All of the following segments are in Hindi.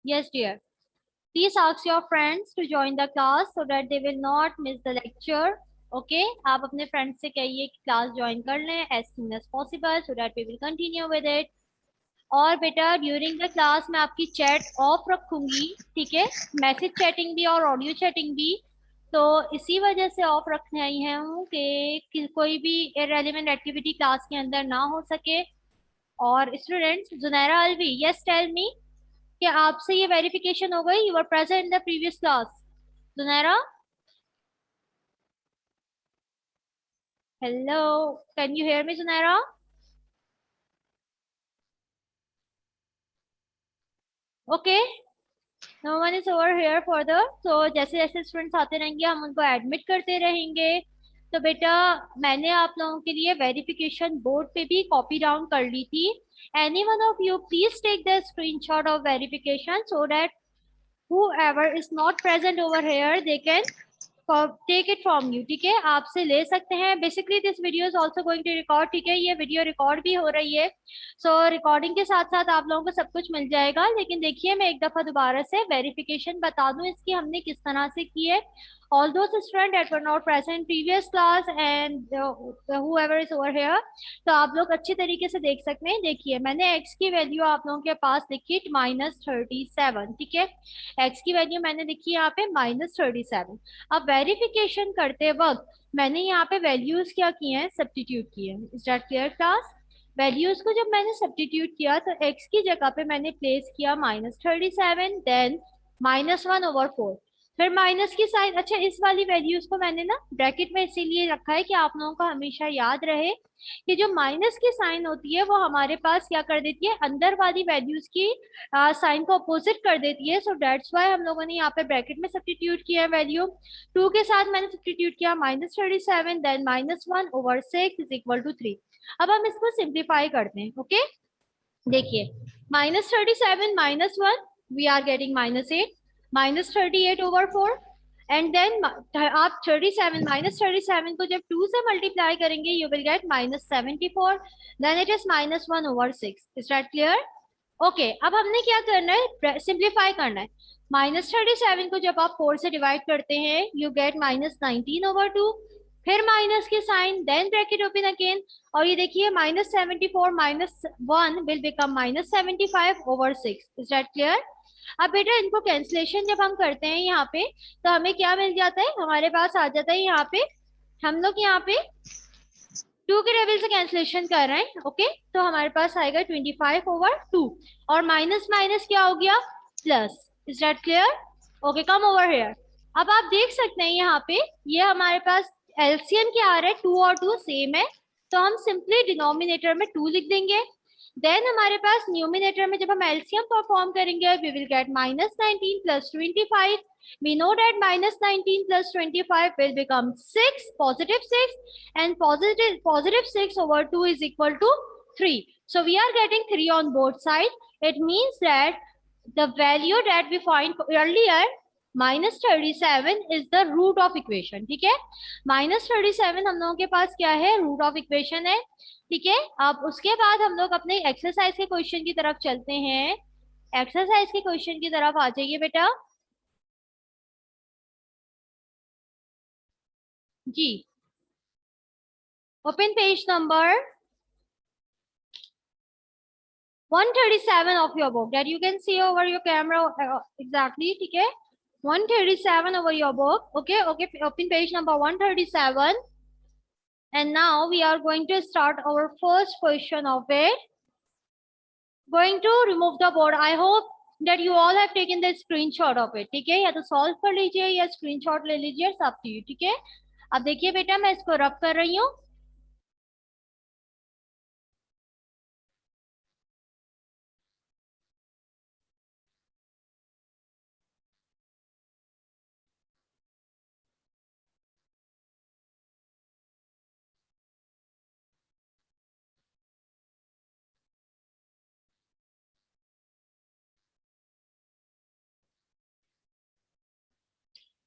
Yes, dear. Please ask your friends to join the class so that they will not miss the lecture. Okay? आप अपने friends से कहिए कि class join कर लें as soon as possible so that we will continue with it. और बेटा ड्यूरिंग द क्लास मैं आपकी चैट ऑफ रखूंगी, ठीक है? मैसेज चैटिंग भी और ऑडियो चैटिंग भी। तो इसी वजह से ऑफ रखने आई हूँ कि कोई भी इररिलेवेंट एक्टिविटी क्लास के अंदर ना हो सके। और students, Junaira Alvi, yes tell me, कि आपसे ये वेरिफिकेशन हो गई, you are present in the previous class? Junaira, hello, can you hear me Junaira? Okay, no one is over here further. तो जैसे जैसे स्टूडेंट्स आते रहेंगे हम उनको एडमिट करते रहेंगे। तो बेटा मैंने आप लोगों के लिए वेरिफिकेशन बोर्ड पे भी कॉपी डाउन कर ली थी। Any one of you please take the screenshot of verification so that whoever is not present over here they can take it from you, ठीक है? आपसे ले सकते हैं। Basically this video is also going to record, ठीक है? ये वीडियो रिकॉर्ड भी हो रही है। सो रिकॉर्डिंग के साथ साथ आप लोगों को सब कुछ मिल जाएगा। लेकिन देखिए मैं एक दफा दोबारा से वेरिफिकेशन बता दूं इसकी हमने किस तरह से की है। All those students that were not present in previous class and whoever is over here, तो आप लोग अच्छी तरीके से देख सकते हैं। देखिए मैंने x की वैल्यू आप लोगों के पास लिखी -37, ठीक है? x की वैल्यू मैंने लिखी यहाँ पे -37। अब वेरिफिकेशन करते वक्त मैंने यहाँ पे वैल्यूज क्या किए हैं, सब्स्टिट्यूट किए हैं। Is that clear class? Values को जब मैंने सब्स्टिट्यूट किया तो x की जगह पे मैंने प्लेस किया -37, देन -1/4, फिर माइनस की साइन। अच्छा, इस वाली वैल्यूज को मैंने ना ब्रैकेट में इसीलिए रखा है कि आप लोगों को हमेशा याद रहे कि जो माइनस की साइन होती है वो हमारे पास क्या कर देती है, अंदर वाली वैल्यूज की साइन को अपोजिट कर देती है। सो डेट्स वाई हम लोगों ने यहाँ पे ब्रैकेट में सब्स्टिट्यूट किया है वैल्यू। 2 के साथ मैंने सब्स्टिट्यूट किया -37, देन -1/6 इज इक्वल टू 3। अब हम इसको सिंप्लीफाई करते हैं। ओके, देखिए -37 -1, we are getting -8, -38/4, and then आप 37 -37 को जब 2 से मल्टीप्लाई करेंगे you will get -74, then it is -1/6। Is that clear? Okay, अब हमने क्या करना है, सिंप्लीफाई करना है। -37 को जब आप 4 से डिवाइड करते हैं यू गेट -19/2, फिर माइनस की sign, then bracket open again, और ये देखिए -74 -1 will become -75/6। Is that clear? अब बेटा इनको कैंसिलेशन जब हम करते हैं यहाँ पे तो हमें क्या मिल जाता है, हमारे पास आ जाता है यहाँ पे, हम लोग यहाँ पे 2 के टेबल से कैंसिलेशन कर रहे हैं। ओके, तो हमारे पास आएगा 25/2, और माइनस माइनस क्या हो गया, plus. Is that clear? Okay, come over here. अब आप देख सकते हैं यहाँ पे ये हमारे पास एलसीएम क्या आ रहा है, 2 और 2 सेम है, तो हम सिंपली डिनोमिनेटर में 2 लिख देंगे। देन हमारे पास न्यूमिनेटर में जब हम एलसीएम परफॉर्म करेंगे we will gate -19 + 25। we know that -19 + 25 will become 6, +6, and +6/2 is equal to 3. So we are getting 3 on both sides. It means that the value that we find earlier, -37, is the root of equation, ठीक है? -37 हम लोगों के पास क्या है, रूट ऑफ इक्वेशन है, ठीक है? अब उसके बाद हम लोग अपने एक्सरसाइज के क्वेश्चन की तरफ चलते हैं। एक्सरसाइज के क्वेश्चन की तरफ आ जाइए बेटा जी। Open page number 137 of your book that you can see over your camera exactly, ठीक है? 137 over your book. Okay, okay, open page number 137, and now we are going to start our first question of it. Going to remove the board. I hope that you all have taken the screenshot of it, ठीक है? या तो सॉल्व कर लीजिए या स्क्रीनशॉट ले लीजिए, सब to you, ठीक है? अब देखिए बेटा मैं इसको रब कर रही हूँ।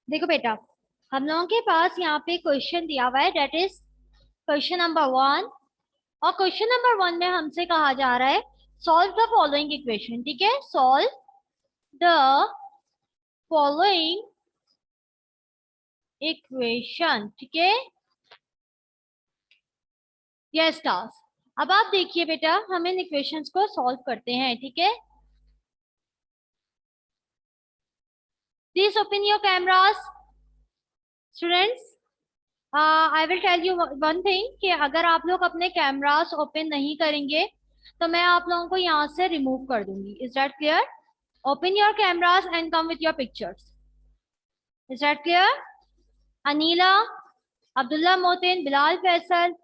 देखो बेटा हम लोगों के पास यहाँ पे क्वेश्चन दिया हुआ है, डेट इज क्वेश्चन नंबर 1, और क्वेश्चन नंबर 1 में हमसे कहा जा रहा है सॉल्व द फॉलोइंग इक्वेशन, ठीक है? Solve the following equation. ठीक है, यस क्लास। अब आप देखिए बेटा, हम इन इक्वेशंस को सॉल्व करते हैं। ठीक है, please open your cameras students. I will tell you one thing कि अगर आप लोग अपने कैमरास ओपन नहीं करेंगे तो मैं आप लोगों को यहाँ से रिमूव कर दूंगी। Is that clear? Open your cameras and come with your pictures. Is that clear? Anila, Abdullah Motin, Bilal Faisal,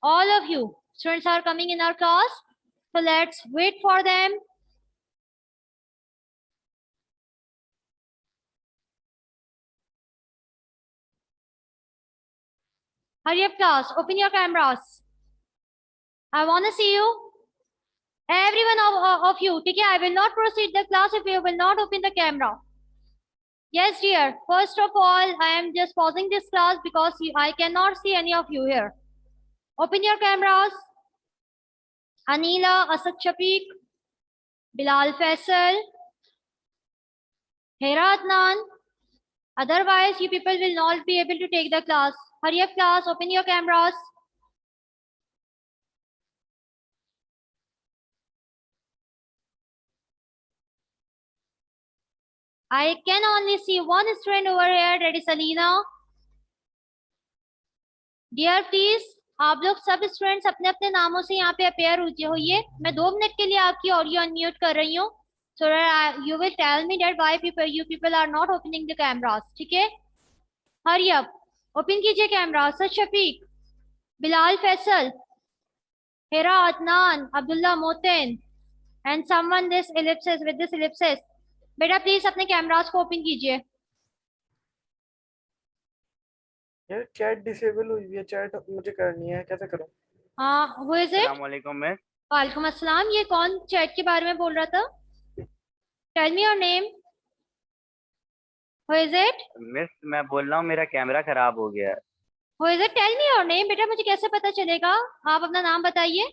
all of you students are coming in our class, so let's wait for them. Hurry up class, open your cameras. I want to see you. Every one of you, ठीक है? I will not proceed the class if you will not open the camera. Yes dear, first of all, I am just pausing this class because I cannot see any of you here. Open your cameras. Anila, Asad Shafiq, Bilal Faisal, Hera Adnan. Otherwise, you people will not be able to take the class. Hurry up class, open your cameras. I can only see one student over here, that is Alina. Dear please, आप लोग सब स्टूडेंट्स अपने अपने नामों से यहाँ पे अपेयर होइए। मैं 2 मिनट के लिए आपकी ऑडियो अनम्यूट कर रही हूँ, so that you will tell me that why you people are not opening the cameras. ठीक है, hurry up, open कीजिए कैमरा। सच Shafiq, Bilal Faisal, Hira Adnan, Abdullah Motin and someone this ellipsis with this ellipsis. बेटा प्लीज अपने कैमरास को ओपन कीजिए। यार चैट डिसेबल हुई है, चैट मुझे करनी है, कैसे करूं? हाँ, वो इज इट। अस्सलाम वालेकुम मिस। वालेकुम अस्सलाम। ये कौन चैट के बारे में बोल रहा था? Tell me your name. Who is it? Miss मैं बोल रहा हूँ मेरा कैमरा खराब हो गया है। Who is it? Tell me your name. बेटा मुझे कैसे पता चलेगा? आप अपना नाम बताइए।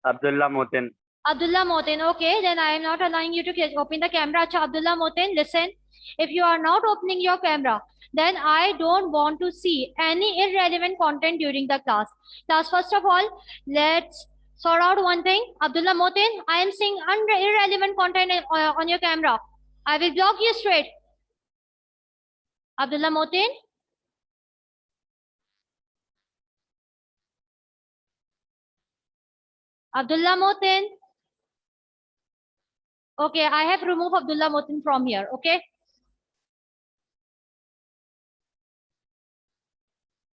अब्दुल्ला मोतिन। Abdullah Motin. Okay, then I am not allowing you to open the camera. Acha, Abdullah Motin, listen. If you are not opening your camera, then I don't want to see any irrelevant content during the class. Class, first of all, let's sort out one thing. Abdullah Motin, I am seeing irrelevant content on your camera. I will block you straight. Abdullah Motin. Abdullah Motin. Okay, I have removed Abdullah Motin from here. Okay.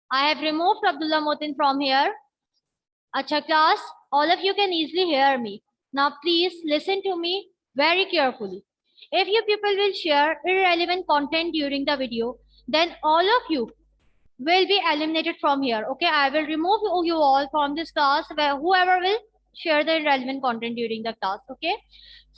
I have removed Abdullah Motin from here. Acha class, all of you can easily hear me. Now please listen to me very carefully. If you people will share irrelevant content during the video, then all of you will be eliminated from here. Okay, I will remove you all from this class, where whoever will share the irrelevant content during the class. Okay,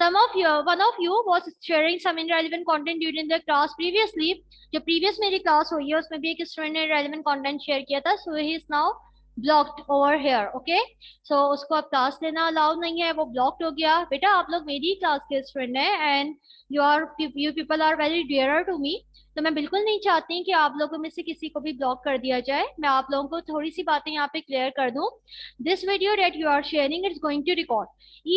one of you was sharing some irrelevant content during the class previously. जो previous मेरी class हुई है उसमें भी एक student ने irrelevant content share किया था, so he is now blocked over here. Okay, so उसको अब class लेना allowed नहीं है, वो blocked हो गया। बेटा आप लोग मेरी class के student हैं and you people are very dearer to me, तो मैं बिल्कुल नहीं चाहती कि आप लोगों में से किसी को भी ब्लॉक कर दिया जाए। मैं आप लोगों को थोड़ी सी बातें यहाँ पे क्लियर कर दूं। This video that you are sharing it's going to record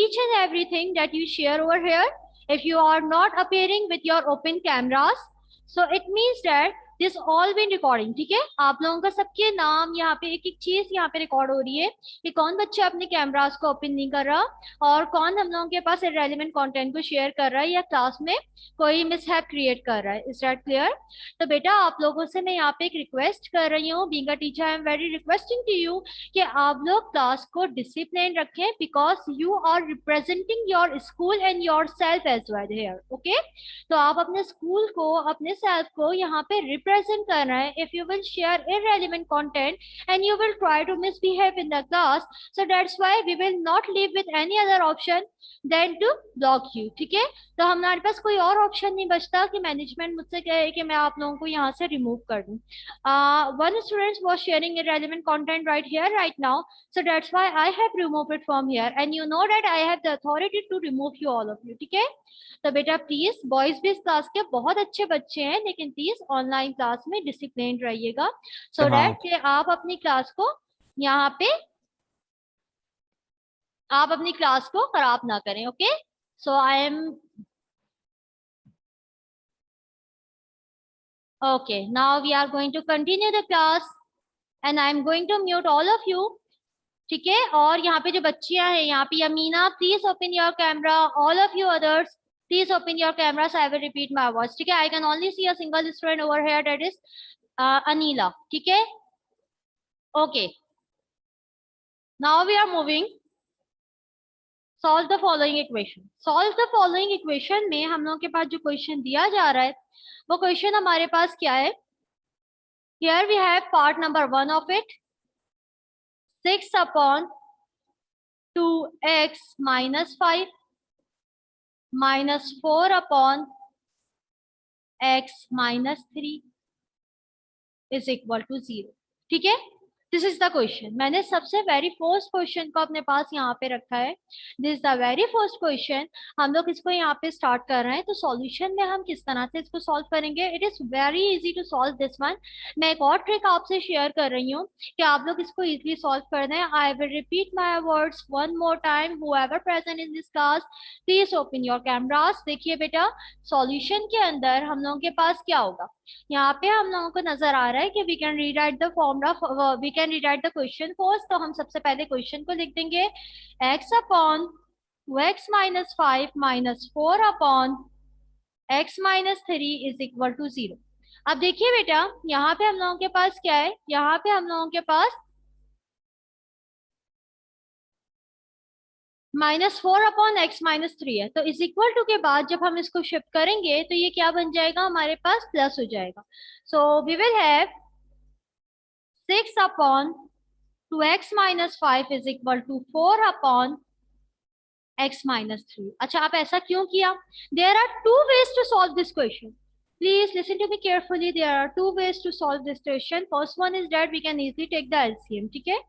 each and everything that you share over here. If you are not appearing with your open cameras, so it means that this all been recording. ठीक है, आप लोगों का सबके नाम यहाँ पे एक एक चीज यहाँ पे रिकॉर्ड हो रही है कि कौन बच्चा अपने कैमरास को ओपन नहीं कर रहा और कौन हम लोगों के पास इररेलेवेंट कंटेंट को शेयर कर रहा है या क्लास में कोई मिसहैप क्रिएट कर रहा है। Is that clear? तो बेटा आप लोगों से मैं यहाँ पे एक रिक्वेस्ट कर रही हूँ, being a teacher I am very requesting to you कि आप लोग क्लास को डिसिप्लिन रखें, because you are representing your school and yourself as well here. Okay, तो आप अपने स्कूल को अपने सेल्फ को यहाँ पे प्रेजेंट कर रहे हैं, if you will share irrelevant content and you will try to misbehave in the class, so that's why we will not leave with any other option then to block you, ठीक है। तो हमारे पास कोई और ऑप्शन नहीं बचता कि मैनेजमेंट मुझसे कहे कि मैं आप लोगों को यहाँ से रिमूव कर दूं। one student was sharing irrelevant content right here right now, so that's why I have removed it from here, and you know that I have the authority to remove you all of you, ठीक है। तो बेटा प्लीज, बॉयज भी इस क्लास के बहुत अच्छे बच्चे हैं, लेकिन प्लीज ऑनलाइन क्लास में डिसिप्लिन रहिएगा, सो दैट कि आप अपनी क्लास को यहाँ पे आप अपनी क्लास को खराब ना करें, okay. So I am okay, now we are going to continue the class and I am going to mute all of you, ठीक है। और यहाँ पे जो बच्चियां हैं, यहाँ पे Yamina, please open your camera, all of you others please open your camera, I will repeat my voice, ठीक है। I can only see a single student over here, that is Anila, ठीक है। Okay, now we are moving, solve the following equation. Solve the following equation में हम लोगों के पास जो क्वेश्चन दिया जा रहा है वो क्वेश्चन हमारे पास क्या है। Here we have part number 1 of it, 6 upon 2x minus 5 minus 4 upon x minus 3 is equal to 0, ठीक है। This is the question. मैंने सबसे वेरी फर्स्ट क्वेश्चन को अपने पास यहाँ पे रखा है। This is the very first question. हम लोग इसको यहाँ पे स्टार्ट कर रहे हैं, तो सॉल्यूशन में हम किस तरह से इसको सॉल्व करेंगे। It is very easy to solve this one. मैं एक और ट्रिक आपसे शेयर कर रही हूँ कि आप लोग इसको इजीली सॉल्व कर दें। आई will repeat my words one more time, whoever present in this class please open your cameras. देखिए बेटा, सॉल्यूशन के अंदर हम लोगों के पास क्या होगा, यहाँ पे हम लोगों को नजर आ रहा है कि we can rewrite the formula, we can rewrite the question first. तो हम सबसे पहले क्वेश्चन को लिख देंगे, x upon 2x minus 5 minus 4 upon x minus 3 is equal to 0। अब देखिए बेटा, यहाँ पे हम लोगों के पास क्या है, यहाँ पे हम लोगों के पास -4 अपॉन x माइनस 3 है। तो इज इक्वल टू के बाद जब हम इसको शिफ्ट करेंगे तो ये क्या बन जाएगा, हमारे पास प्लस हो जाएगा। So we will have 6 upon 2x minus 5 is equal to 4 upon x minus 3। अच्छा, आप ऐसा क्यों किया? There are two ways to solve this question, please listen to me carefully. There are two ways to solve this question. First one is that we can easily take the LCM, ठीक है।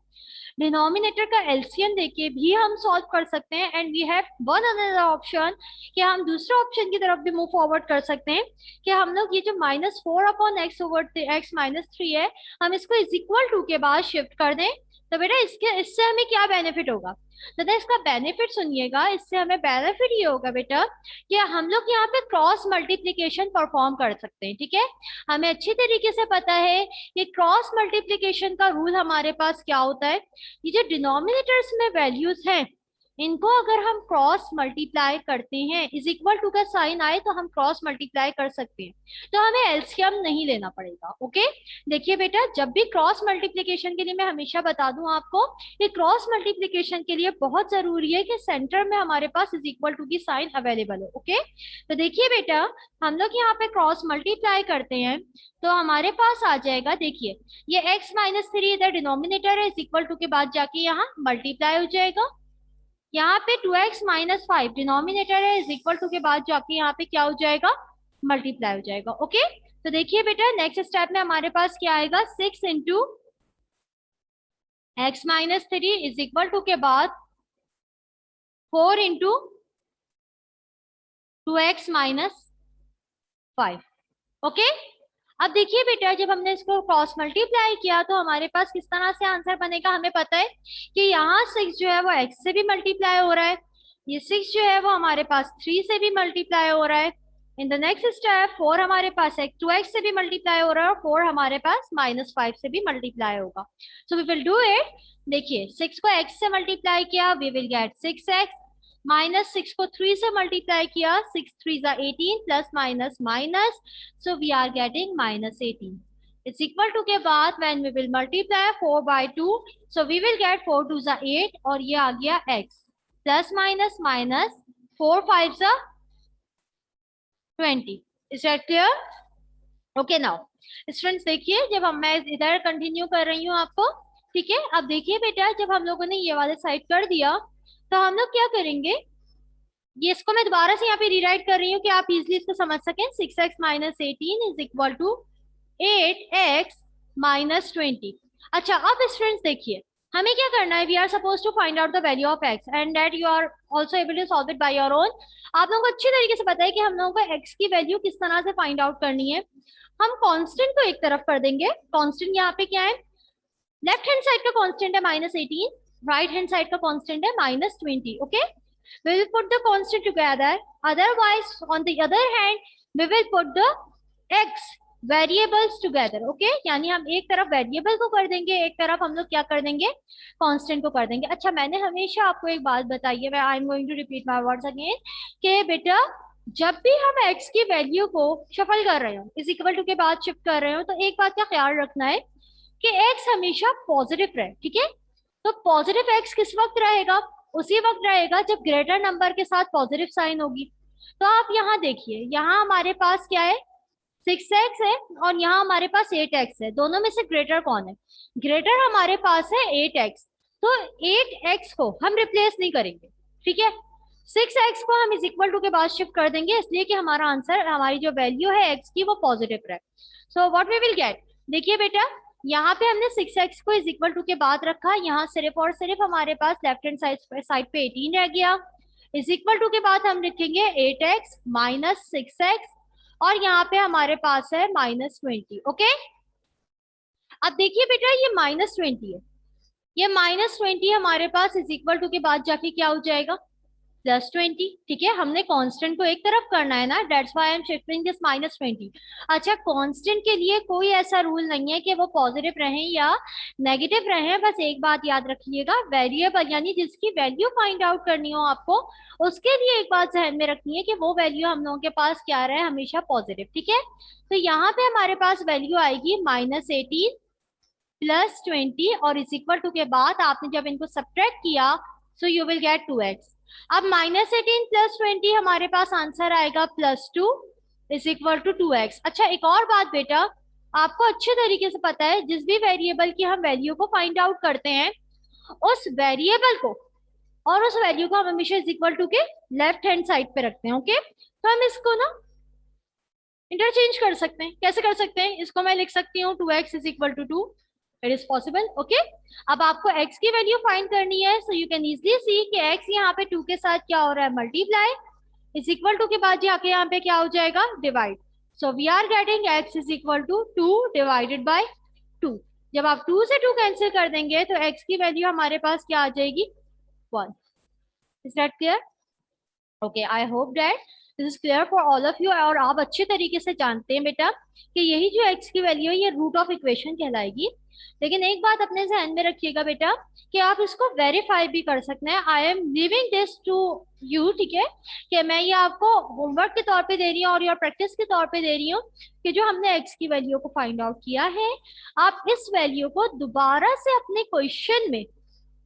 डिनोमिनेटर का एलसीएम देके भी हम सॉल्व कर सकते हैं, and we have one another option कि हम दूसरे ऑप्शन की तरफ भी मूव फॉरवर्ड कर सकते हैं कि हम लोग ये जो -4 upon x over x minus 3 है, हम इसको इज इक्वल टू के बाद शिफ्ट कर दें। तो बेटा इससे हमें क्या बेनिफिट होगा, तो इसका बेनिफिट सुनिएगा। इससे हमें बेनिफिट ये होगा बेटा कि हम लोग यहाँ पे क्रॉस मल्टीप्लीकेशन परफॉर्म कर सकते हैं, ठीक है। हमें अच्छी तरीके से पता है कि क्रॉस मल्टीप्लीकेशन का रूल हमारे पास क्या होता है। ये जो डिनोमिनेटर्स में वैल्यूज हैं, इनको अगर हम क्रॉस मल्टीप्लाई करते हैं, इज इक्वल टू का साइन आए तो हम क्रॉस मल्टीप्लाई कर सकते हैं, तो हमें एलसीएम नहीं लेना पड़ेगा, ओके। देखिए बेटा, जब भी क्रॉस मल्टीप्लिकेशन के लिए मैं हमेशा बता दूं आपको कि क्रॉस मल्टीप्लिकेशन के लिए बहुत जरूरी है कि सेंटर में हमारे पास इज इक्वल टू की साइन अवेलेबल हो, ओके। तो देखिए बेटा, हम लोग यहाँ पे क्रॉस मल्टीप्लाई करते हैं तो हमारे पास आ जाएगा, देखिए ये x माइनस 3 इधर डिनोमिनेटर है, इज इक्वल टू के बाद जाके यहाँ मल्टीप्लाई हो जाएगा। यहाँ पे 2x माइनस 5 डिनोमिनेटर है, इज इक्वल टू के बाद जाके यहाँ पे क्या हो जाएगा, मल्टीप्लाई हो जाएगा, ओके। तो देखिए बेटा, नेक्स्ट स्टेप में हमारे पास क्या आएगा, 6 into x minus 3 is equal to के बाद 4 इंटू 2x माइनस 5, ओके। अब देखिए बेटा, जब हमने इसको क्रॉस मल्टीप्लाई किया तो हमारे पास किस तरह से आंसर बनेगा, हमें पता है कि यहाँ 6 जो है वो x से भी मल्टीप्लाई हो रहा है, ये 6 जो है वो हमारे पास 3 से भी मल्टीप्लाई हो रहा है। इन द नेक्स्ट स्टेप 4 हमारे पास 2x से भी मल्टीप्लाई हो रहा है और 4 हमारे पास -5 से भी मल्टीप्लाई होगा। So we will do it. देखिए, 6 को x से मल्टीप्लाई किया, वी विल गेट 6x, -6 को 3 से मल्टीप्लाई किया, 6 3 जा 18 plus minus minus, so we are getting -18 is equal to के बाद when we will multiply 4 by 2, so we will get 4 2 जा 8 और ये आ गया x प्लस माइनस माइनस 4 5 जा 20। Is that clear? Okay now students देखिए, जब मैं इधर कंटिन्यू कर रही हूँ आपको, ठीक है। अब देखिए बेटा, जब हम लोगों ने ये वाले साइड कर दिया तो हम लोग क्या करेंगे, ये इसको मैं दोबारा से यहाँ पे रीराइट कर रही हूँ कि आप इजिली इसको समझ सकें। 6x minus 18 is equal to 8x minus 20। अच्छा अब स्टूडेंट्स देखिए, हमें क्या करना है, we are suppose to find out the value of x and that you are also able to solve it by your own. आप लोगों को अच्छी तरीके से पता है कि हम लोगों को x की वैल्यू किस तरह से फाइंड आउट करनी है। हम कांस्टेंट को एक तरफ कर देंगे। कांस्टेंट यहाँ पे क्या है, लेफ्ट हैंड साइड का कांस्टेंट है -18, राइट हैंड साइड का कांस्टेंट है -20। Okay, we will put the constant together, otherwise on the other hand we will put the x variables together। okay, यानी हम एक तरफ वेरिएबल को कर देंगे, एक तरफ हम लोग क्या कर देंगे, कांस्टेंट को कर देंगे। अच्छा मैंने हमेशा आपको एक बात बताई है, I am going to repeat my words again, कि बेटा जब भी हम x की वैल्यू को शफल कर रहे हो, इज इक्वल टू के बाद शिफ्ट कर रहे हो, तो एक बात का ख्याल रखना है कि x हमेशा पॉजिटिव रहे। ठीक है, तो पॉजिटिव x किस वक्त रहेगा, उसी वक्त रहेगा जब ग्रेटर नंबर के साथ पॉजिटिव साइन होगी। तो आप यहाँ देखिए, यहाँ हमारे पास क्या है, 6x है और यहाँ हमारे पास 8x है। दोनों में से ग्रेटर कौन है, ग्रेटर हमारे पास है 8x। तो 8x को हम रिप्लेस नहीं करेंगे, ठीक है। 6x को हम इज इक्वल टू के बाद शिफ्ट कर देंगे, इसलिए कि हमारा आंसर, हमारी जो वैल्यू है x की, वो पॉजिटिव रहे। So what we will get, देखिए बेटा यहाँ पे हमने 6x को इज इक्वल टू के बाद रखा, यहाँ सिर्फ और सिर्फ हमारे पास लेफ्ट हैंड साइड पे 18 रह गया। इज इक्वल टू के बाद हम लिखेंगे 8x माइनस 6x और यहाँ पे हमारे पास है -20। ओके, अब देखिए बेटा ये -20 है, ये -20 हमारे पास इज इक्वल टू के बाद जाके क्या हो जाएगा, +20। ठीक है, हमने कांस्टेंट को एक तरफ करना है ना, that's why I am shifting this -20। अच्छा कांस्टेंट के लिए कोई ऐसा रूल नहीं है कि वो पॉजिटिव रहें या नेगेटिव रहें, बस एक बात याद रखिएगा, वेरिएबल यानी जिसकी वैल्यू फाइंड आउट करनी हो आपको, उसके लिए एक बात ध्यान में रखनी है कि वो वैल्यू हम लोगों के पास क्या रहे, हमेशा पॉजिटिव। ठीक है, तो यहाँ पे हमारे पास वैल्यू आएगी -18 +20 और इज इक्वल टू के बाद आपने जब इनको सब्ट्रैक्ट किया so you will gate 2x। अब -18 +20 हमारे पास आंसर आएगा +2 इज इक्वल टू 2x। अच्छा एक और बात बेटा, आपको अच्छे तरीके से पता है, जिस भी वेरिएबल की हम वैल्यू को फाइंड आउट करते हैं, उस वेरिएबल को और उस वैल्यू को हम हमेशा इज इक्वल टू के लेफ्ट हैंड साइड पे रखते हैं। ओके, तो हम इसको ना इंटरचेंज कर सकते हैं। कैसे कर सकते हैं, इसको मैं लिख सकती हूँ 2x is equal to 2, it is possible. Okay, अब आपको x की वैल्यू फाइंड करनी है, so you can easily see कि x यहाँ पे 2 के साथ क्या हो रहा है, मल्टीप्लाई, इज इक्वल टू के बाद जाके यहाँ पे क्या हो जाएगा, divide. So we are getting x is equal to 2 divided by 2। जब आप 2 से 2 कैंसिल कर देंगे तो x की वैल्यू हमारे पास क्या आ जाएगी, 1। Is that clear? Okay, I hope that this is clear for all of you. और आप अच्छे तरीके से जानते हैं बेटा कि यही जो x की वैल्यू है ये रूट ऑफ इक्वेशन कहलाएगी। लेकिन एक बात अपने ध्यान में रखिएगा बेटा कि आप इसको वेरीफाई भी कर सकते हैं। I am leaving this to you, ठीक है, कि मैं ये आपको होमवर्क के तौर पे दे रही हूँ और योर प्रैक्टिस के तौर पे दे रही हूँ कि जो हमने x की वैल्यू को फाइंड आउट किया है, आप इस वैल्यू को दोबारा से अपने क्वेश्चन में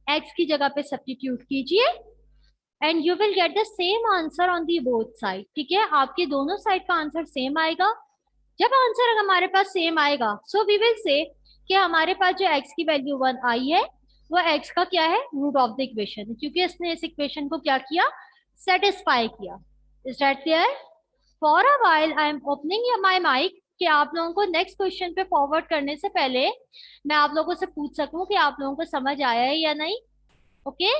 x की जगह पे सब्स्टिट्यूट कीजिए and you will get the same answer on the both side. ठीक है, आपके दोनों साइड का आंसर सेम आएगा। जब आंसर हमारे पास सेम आएगा सो वी विल से कि हमारे पास जो x की वैल्यू 1 आई है वो x का क्या है, रूट ऑफ द इक्वेशन, क्योंकि इसने इस इक्वेशन को क्या किया, सेटिस्फाई किया। Is that clear? For a while I am opening my mic कि आप लोगों को नेक्स्ट क्वेश्चन पे फॉरवर्ड करने से पहले मैं आप लोगों से पूछ सकूं कि आप लोगों को समझ आया है या नहीं। Okay,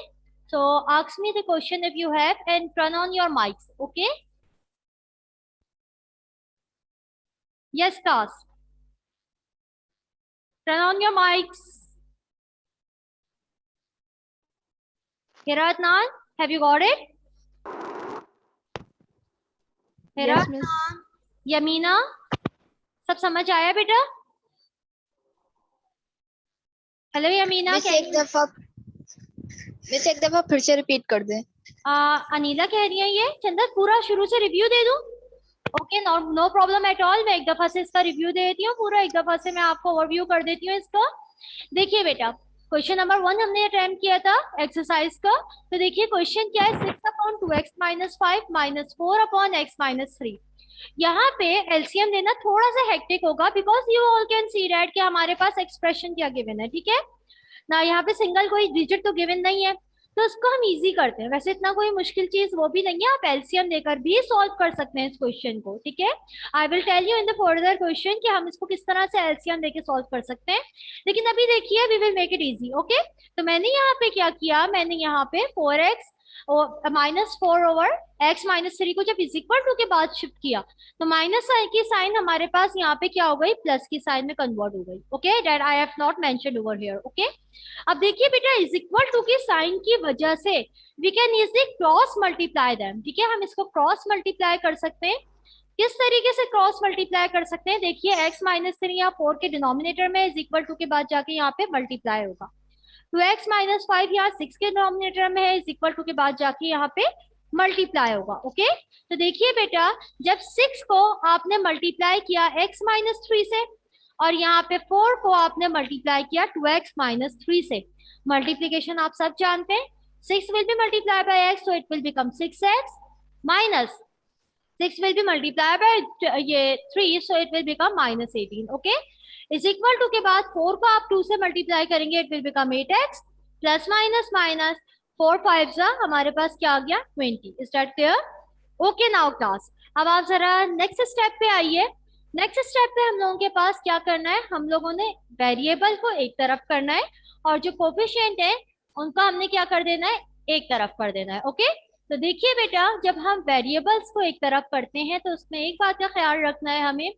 so ask me the question if you have and turn on your mics. Okay, yes class, turn on your mics. Hira Adnan, have you got it? Hira, Yes, miss. Yamina, सब समझ आया बेटा? हेलो यमीना, मिस एक दफा फिर से रिपीट कर दें। अनीला कह रही है ये, चंदा पूरा शुरू से रिव्यू दे दूं? Okay, no problem at all, मैं एक दफा से इसका रिव्यू दे देती हूँ, पूरा एक दफा से मैं आपको ओवरव्यू कर देती हूँ इसका। देखिए बेटा, क्वेश्चन नंबर 1 हमने अटेम्प्ट किया था एक्सरसाइज का। तो देखिए क्वेश्चन क्या है, 6/2x - 5 - 4/x - 3। यहाँ पे एलसीएम लेना थोड़ा सा हेक्टिक होगा because you all can see that कि हमारे पास एक्सप्रेशन क्या गिवन है, ठीक है ना। यहाँ पे सिंगल कोई डिजिट तो गिवन नहीं है, तो इसको हम इजी करते हैं। वैसे इतना कोई मुश्किल चीज वो भी नहीं है, आप एलसीएम लेकर भी सॉल्व कर सकते हैं इस क्वेश्चन को, ठीक है। I will tell you in the further question कि हम इसको किस तरह से एलसीएम लेके सॉल्व कर सकते हैं, लेकिन अभी देखिए we will make it easy, okay. तो मैंने यहाँ पे क्या किया, मैंने यहाँ पे 4x -4 ओवर x-3 को जब इज इक्वल टू के बाद शिफ्ट किया, तो माइनस की साइन हमारे पास यहाँ पे क्या हो गई, प्लस की साइन में कन्वर्ट हो गई, okay. That I have not mentioned over here, okay. अब देखिए बेटा, इज इक्वल टू की साइन की वजह से we can easily cross multiply them, ठीक है। हम इसको क्रॉस मल्टीप्लाई कर सकते हैं। किस तरीके से क्रॉस मल्टीप्लाई कर सकते हैं, देखिए x-3 या 4 के डिनोमिनेटर में इज इक्वल टू के बाद जाके यहाँ पे मल्टीप्लाई होगा। 2x-5 यहाँ 6 के डिनोमिनेटर में है, इज इक्वल टू के बाद जाके यहाँ पे मल्टीप्लाई होगा, ओके। तो देखिए बेटा, जब 6 को आपने मल्टीप्लाई किया x-3 से और यहाँ पे 4 को आपने मल्टीप्लाई किया 2x-3 से, मल्टीप्लीकेशन आप सब जानते हैं, 6 will be multiplied by x, so it will become 6x minus 6 will be multiplied by ये 3, so it will become -18, okay। Is equal to के बाद 4 को आप 2 से मल्टीप्लाई करेंगे, it will become 8x plus minus minus 4 5 जा हमारे पास क्या आ गया 20। Is that clear? Okay now class, अब आप जरा नेक्स्ट स्टेप पे आइए। नेक्स्ट स्टेप पे हम लोगों के पास क्या करना है, हम लोगों ने वेरिएबल को एक तरफ करना है और जो कोफिशिएंट है उनका हमने क्या कर देना है, एक तरफ कर देना है, ओके। तो देखिए बेटा, जब हम वेरिएबल्स को एक तरफ करते हैं तो उसमें एक बात का ख्याल रखना है हमें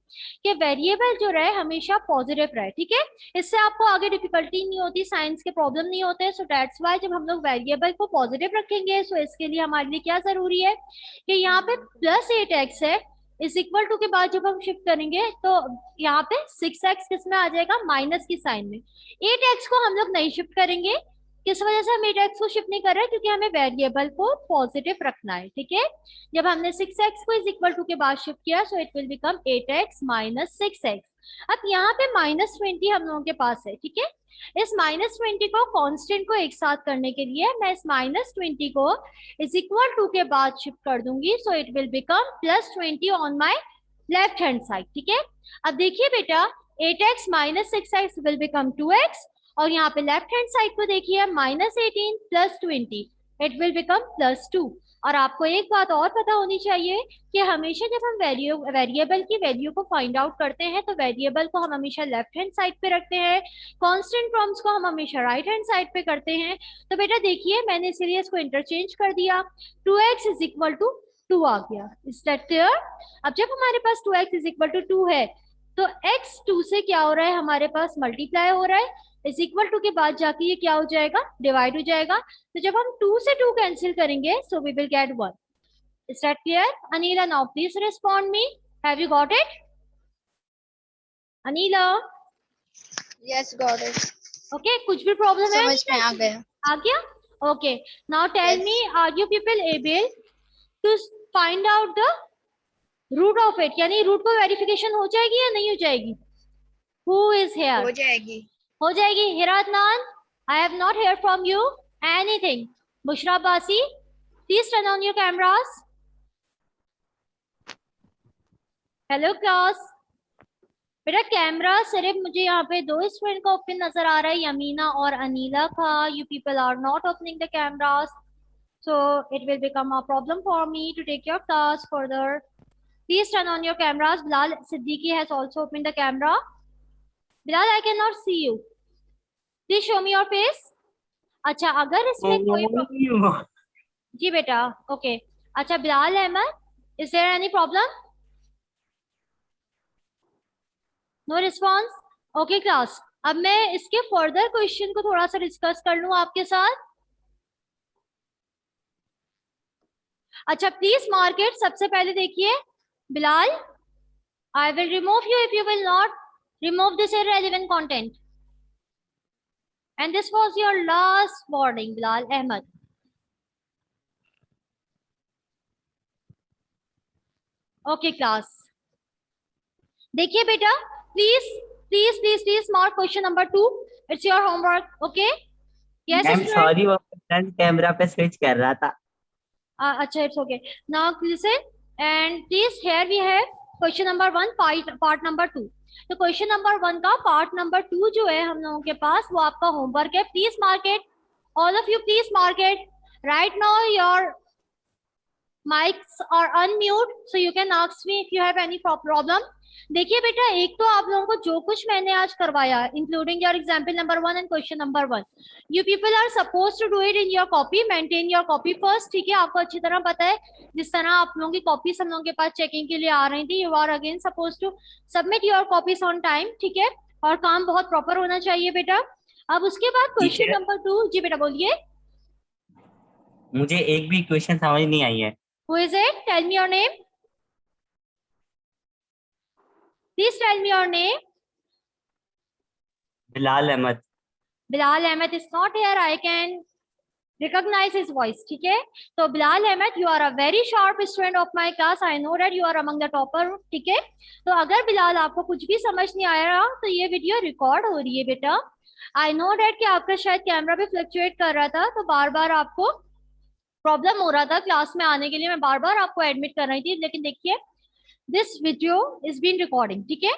कि वेरिएबल जो रहे हमेशा पॉजिटिव रहे, ठीक है। इससे आपको आगे डिफिकल्टी नहीं होती, साइंस के प्रॉब्लम नहीं होते। सो दैट्स वाई जब हम लोग वेरिएबल को पॉजिटिव रखेंगे, सो इसके लिए हमारे लिए क्या जरूरी है कि यहाँ पे +8x है, इज इक्वल टू के बाद जब हम शिफ्ट करेंगे तो यहाँ पे 6x किस में आ जाएगा, माइनस की साइन में। 8x को हम लोग नहीं शिफ्ट करेंगे, किस वजह से हम 8x को शिफ्ट नहीं कर रहे हैं, क्योंकि हमें वेरिएबल को पॉजिटिव रखना है, ठीक है। जब हमने 6x को इज इक्वल टू के बाद शिफ्ट किया, so it will become 8x minus 6x। अब यहाँ पे -20 हम लोगों के पास है, ठीक है। इस -20 को कांस्टेंट को एक साथ करने के लिए मैं इस -20 को इज इक्वल टू के बाद शिफ्ट कर दूंगी, so it will become +20 on my left hand side, ठीक है। अब देखिए बेटा, 8x minus 6x will become 2x और यहाँ पे लेफ्ट हैंड साइड को देखिए -18 प्लस 20, इट विल बिकम +2। और आपको एक बात और पता होनी चाहिए कि हमेशा जब हम वेरिएबल की वैल्यू को फाइंड आउट करते हैं तो वेरिएबल को हम हमेशा लेफ्ट हैंड साइड पे रखते हैं, कांस्टेंट टर्म्स को हम हमेशा राइट हैंड साइड पे करते हैं। तो बेटा देखिए, मैंने इसीलिए इसको इंटरचेंज कर दिया, 2x इज इक्वल टू 2 आ गया। Is that clear? अब जब हमारे पास 2x इज इक्वल टू 2 है तो x 2 से क्या हो रहा है, हमारे पास मल्टीप्लाई हो रहा है, इज इक्वल टू के बाद जाके ये क्या हो जाएगा, डिवाइड हो जाएगा। तो जब हम 2 से 2 कैंसिल करेंगे, so we will get 1। Is that clear? Anila, now please respond me, have you got it? Anila? Yes got it. Okay, कुछ भी प्रॉब्लम है? समझ में आ गया। आ गया? Okay, now tell me, are you people able to find out the root of it, यानी रूट को वेरिफिकेशन हो जाएगी या नहीं हो जाएगी? Who is here? हो जाएगी। हो जाएगी। हिरातनान, I have not hear from you anything. Bushra Basi, please turn on your cameras. Hello class, बेटा कैमरा सिर्फ मुझे यहाँ पे 2 स्टूडेंट का ओपन नजर आ रहा है, यमीना और अनीला का। You people are not opening the cameras, so it will become a problem for me to take your class further. Please turn on your cameras. Bilal Siddiqui has also opened the camera. Bilal, I cannot see you. Please show me your face. अच्छा, अगर इसमें कोई जी बेटा, ओके। अच्छा Bilal Ahmed, is there any problem? No response? Okay class, अब मैं इसके फर्दर क्वेश्चन को थोड़ा सा डिस्कस कर लूं आपके साथ। अच्छा प्लीज मार्क इट। सबसे पहले देखिए Bilal, I will remove you if you will not remove this irrelevant content. And this was your last warning, Bilal Ahmed. Okay class, देखिए बेटा, please please please please mark question number 2. It's your homework, okay? Yes ma'am sorry, वो फ्रंट कैमरा पे स्विच कर रहा था। अच्छा, it's okay. Now listen, And please here we have question number 1 part number 2. तो क्वेश्चन नंबर 1 का पार्ट नंबर 2 जो है हम लोगों के पास वो आपका होमवर्क है. Please mark it, all of you please mark it. Right now your mics are unmute so you can ask me if you have any problem. देखिए बेटा, एक तो आप लोगों को जो कुछ मैंने आज करवाया including your example number 1 and question number 1, you people are suppose to do it in your copy. Maintain your copy first, ठीक है. आपको अच्छी तरह पता है जिस तरह आप लोगों की कॉपीज हम लोगों के पास चेकिंग के लिए आ रही थी, you are again suppose to submit your copies on time, ठीक है. और काम बहुत प्रॉपर होना चाहिए बेटा. अब उसके बाद क्वेश्चन नंबर 2. जी बेटा बोलिए. मुझे एक भी क्वेश्चन समझ नहीं आई है. Who is it? Tell me your name. Please tell me your name. Bilal Ahmad. Bilal Ahmed is not here. I can recognize his voice. ठीक है. तो Bilal Ahmed, you are a very sharp student of my class. I know that you are among the topper. ठीक है. तो अगर बिलाल आपको कुछ भी समझ नहीं आ रहा तो ये वीडियो रिकॉर्ड हो रही है बेटा. I know that कि आपका शायद कैमरा भी फ्लक्चुएट कर रहा था तो बार बार आपको प्रॉब्लम हो रहा था क्लास में आने के लिए. मैं बार बार आपको एडमिट कर रही थी, लेकिन देखिए this video is been recording. ठीक है.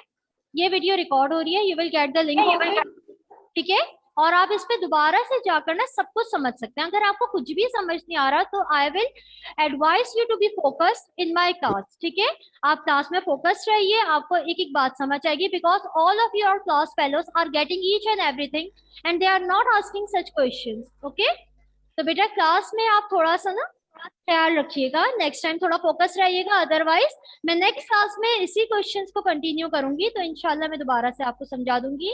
ये वीडियो रिकॉर्ड हो रही है. You will get the link. ठीक है. और आप इस पे दोबारा से जाकर ना सब कुछ समझ सकते हैं. अगर आपको कुछ भी समझ नहीं आ रहा तो I will advise you to be focused in my class. ठीक है. आप क्लास में फोकस्ड रहिए, आपको एक एक बात समझ आएगी because all of your class fellows are getting each and everything and they are not asking such questions. Okay. तो बेटा क्लास में आप थोड़ा सा ना ख्याल रखिएगा, नेक्स्ट टाइम थोड़ा फोकस रहिएगा. अदरवाइज मैं नेक्स्ट क्लास में इसी क्वेश्चंस को कंटिन्यू करूंगी तो इंशाल्लाह मैं दोबारा से आपको समझा दूंगी.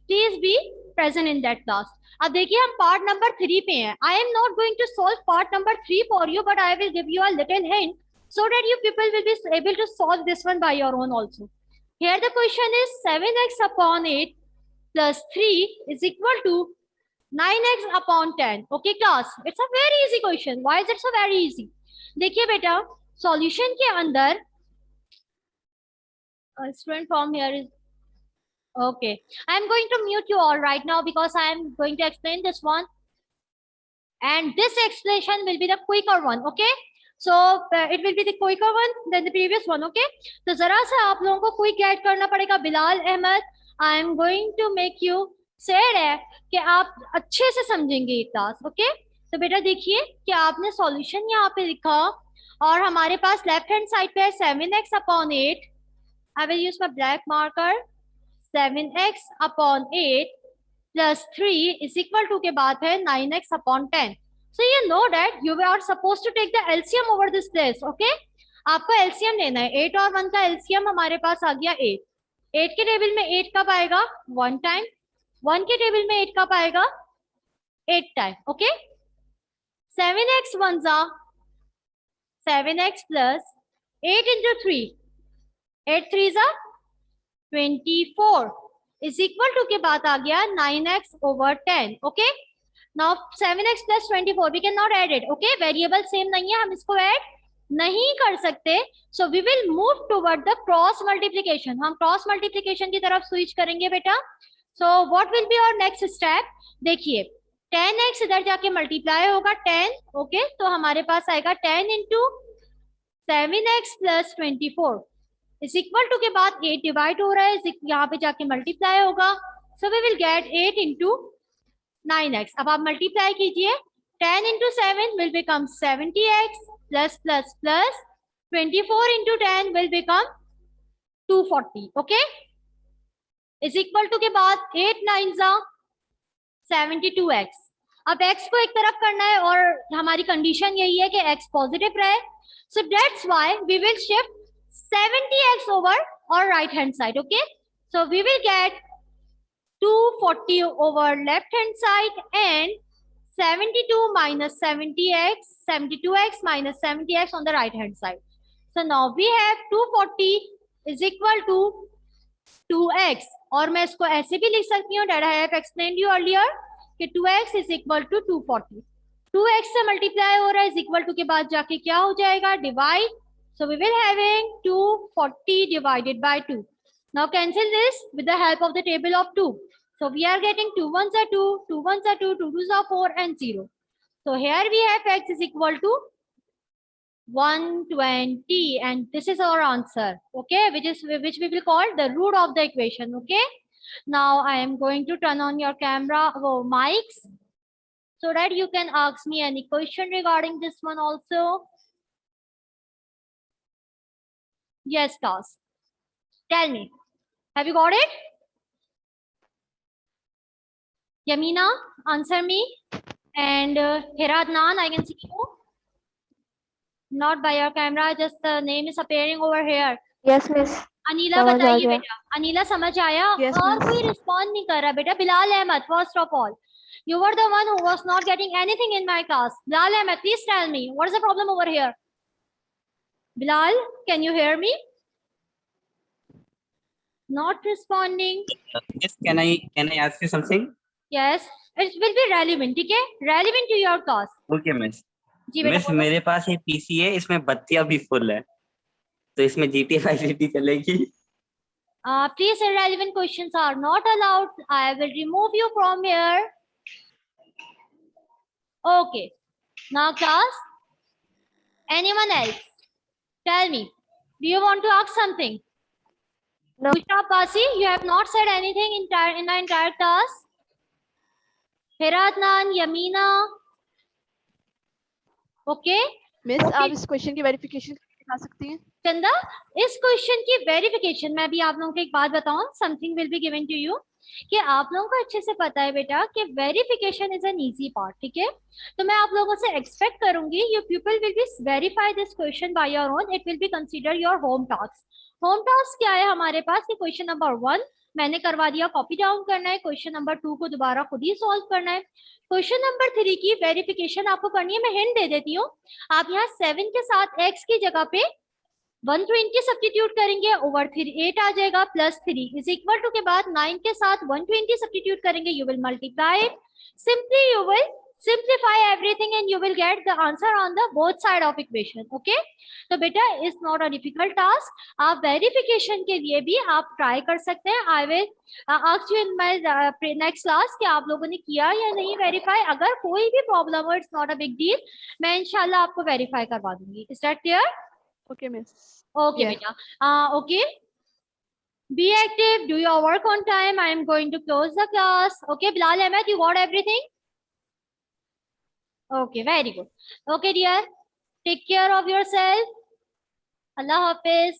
Please be present in that class. अब देखिए हम पार्ट नंबर 3 पे हैं. I am not going to solve part number 3 for you but I will give you a little hint so that you people will be able to solve this one by your own also. Here the question is 7x upon 8 plus 3 is equal to 9x upon 10. Okay class, it's a very easy question. Why is it so very easy? देखिए बेटा सॉल्यूशन के अंदर student form here is okay. I am going to mute you all right now because I am going to explain this one and this explanation will be the quicker one. Okay, so it will be the quicker one than the previous one. Okay, तो जरा सा आप लोगों को क्विक गाइड करना पड़ेगा. Bilal Ahmed, I am going to make you sad है कि आप अच्छे से समझेंगे ये क्लास. ओके. तो बेटा देखिए कि आपने सॉल्यूशन यहाँ पे लिखा और हमारे पास लेफ्ट हैंड साइड पे है 7x upon 8. I will use my black marker. 7x upon 8 plus 3 is equal to के बाद है 9x upon 10. So you know that you are suppose to take the LCM over this place. Okay. आपको एलसीएम लेना है. 8 और 1 का एलसीएम हमारे पास आ गया 8. 8 के टेबल में 8 कब आएगा? 1 टाइम. 1 के टेबल में 8 कब आएगा? 8 टाइम. ओके. 7x 1 जा 7x प्लस 8 इंटू 3 8 3 जा 24 इज इक्वल टू के बाद आ गया 9x over 10. Okay. Now 7x plus 24 we can not add it. Okay. Variable same नहीं है, हम इसको ऐड नहीं कर सकते. So we will move toward the cross multiplication. हम क्रॉस मल्टीप्लीकेशन की तरफ स्विच करेंगे बेटा. So what will be our next step? देखिए 10x इधर जाके मल्टीप्लाई होगा 10. ओके. तो हमारे पास आएगा 10 into 7x plus 24 is equal to के बाद 8 डिवाइड हो रहा है, यहाँ पे जाके मल्टीप्लाई होगा. So we will get 8 into 9x. अब आप मल्टीप्लाई कीजिए. 10 into 7 will become 70x plus plus plus 24 into 10 will become 240. Okay. Is equal to के बाद 8 9 जा 72x. अब x को एक तरफ करना है और हमारी कंडीशन यही है कि x पॉजिटिव रहे. So that's why we will shift 70x over our right hand side. Okay. So we will get 240 over left hand side and 72 minus 72x minus 70x on the right hand side. So now we have 240 is equal to 2x. और मैं इसको ऐसे भी लिख सकती हूँ that I have explained you earlier कि 2x is equal to 240. 2x से मल्टीप्लाई हो रहा है इज इक्वल टू के बाद जाके क्या हो जाएगा? Divide. So we will having 240 divided by 2. Now cancel this with the help of the table of 2. So we are getting 2 1s are 2, 2 1s are 2, 2 2s are 4 and 0. So here we have x is equal to 120, and this is our answer. Okay, which we will call the root of the equation. Okay, now I am going to turn on your camera, mics, so that you can ask me any question regarding this one also. Yes, class. Tell me, have you got it? Yamina, answer me. And Hiradnan, I can see you. Not by your camera, just the name is appearing over here. Yes, miss. Anila समझ आ बताइए गया। बेटा, अनीला समझ आया? Yes, और miss. कोई रिस्पॉन्ड नहीं कर रहा बेटा? Bilal Ahmed, first of all, you were the one who was not getting anything in my class. Bilal Ahmed, please tell me what is the problem over here. Bilal, can you hear me? Not responding. Yes, can I ask you something? Yes, it will be relevant. ठीक है, relevant to your class. Okay, miss. जी बेटा मिस बोलो. मेरे पास एक पीसी है, इसमें बत्तियां भी फुल है, तो इसमें GTA 580 चलेगी? Please, irrelevant questions are not allowed. I will remove you from here. Okay. Now, class. Anyone else? Tell me. Do you want to ask something? No. Bushra Abbasi, you have not said anything in the entire class. Hiradnan, Yamina. Okay. Miss Okay. आप इस क्वेश्चन की वेरिफिकेशन दिखा सकती हैं? चंदा, इस क्वेश्चन की वेरिफिकेशन मैं भी आप लोगों को एक बात बताऊं, something will be given to you, कि आप लोगों को अच्छे से पता है बेटा कि verification is an easy part. ठीक है, तो मैं आप लोगों से एक्सपेक्ट करूंगी you people will be verify this question by your own. It will be consider your home task. Home task क्या है हमारे पास कि क्वेश्चन नंबर 1 मैंने करवा दिया, कॉपी डाउन करना है. क्वेश्चन नंबर 2 को दोबारा खुद ही सॉल्व करना है. क्वेश्चन नंबर 3 की वेरिफिकेशन आपको करनी है. मैं हिंट दे देती हूँ. आप यहाँ 7 के साथ x की जगह पे 120 सब्स्टिट्यूट करेंगे, ओवर 8 आ जाएगा, प्लस 3 इज इक्वल टू के बाद 9 के साथ 120 सब्स्टिट्यूट करेंगे, you will multiply it. Simply you will simplify everything and you will get the answer on the both side of equation. Okay, तो बेटा is not a difficult task. आप वेरिफिकेशन के लिए भी आप ट्राई कर सकते हैं. I will ask you in my next class कि आप लोगों ने किया या नहीं वेरीफाई. अगर कोई भी प्रॉब्लम हो, it's not a big deal, मैं इंशाल्लाह आपको वेरीफाई करवा दूंगी. Is that clear? Okay miss. Okay, Yes. beta. Okay. Be active. Do your work on time. I am going to close the class. Okay, Bilal Ahmed, you got everything? Okay, very good. Okay, dear. Take care of yourself. Allah Hafiz.